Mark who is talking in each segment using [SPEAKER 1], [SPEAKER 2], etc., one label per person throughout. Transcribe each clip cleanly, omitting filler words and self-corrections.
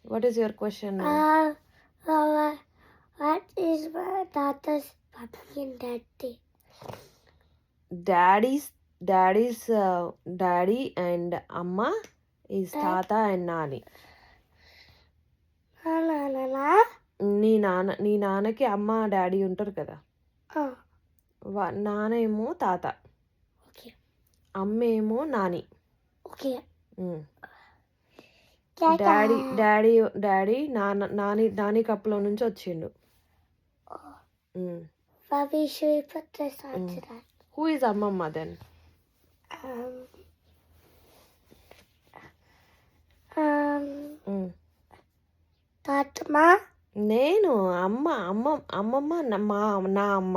[SPEAKER 1] What is your question now?
[SPEAKER 2] What is my daughter's puppy and daddy?
[SPEAKER 1] Daddy and Amma is Tata and Nani. నీ నాన్నకి అమ్మ daddy ఉంటారు కదా, నాన్న ఏమో తాత, అమ్మ ఏమో నాని. డాడీ నాని కప్పులో నుంచి వచ్చిండు. Who is అమ్మమ్మ then? నేను అమ్మమ్మ నా అమ్మ.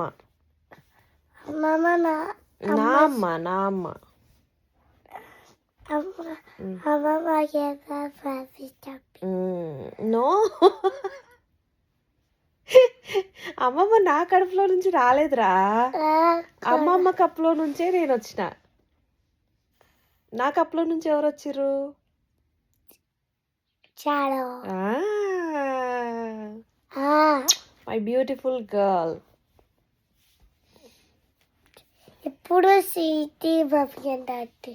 [SPEAKER 1] నా అమ్మ. నో, అమ్మమ్మ నా కడుపులో నుంచి రాలేదురా, అమ్మమ్మ కప్పులో నుంచే నేను వచ్చిన. నా కప్పులో నుంచి ఎవరు వచ్చిర్రు? My beautiful girl.
[SPEAKER 2] ఇప్పుడు సిటీ బాబీ అంటే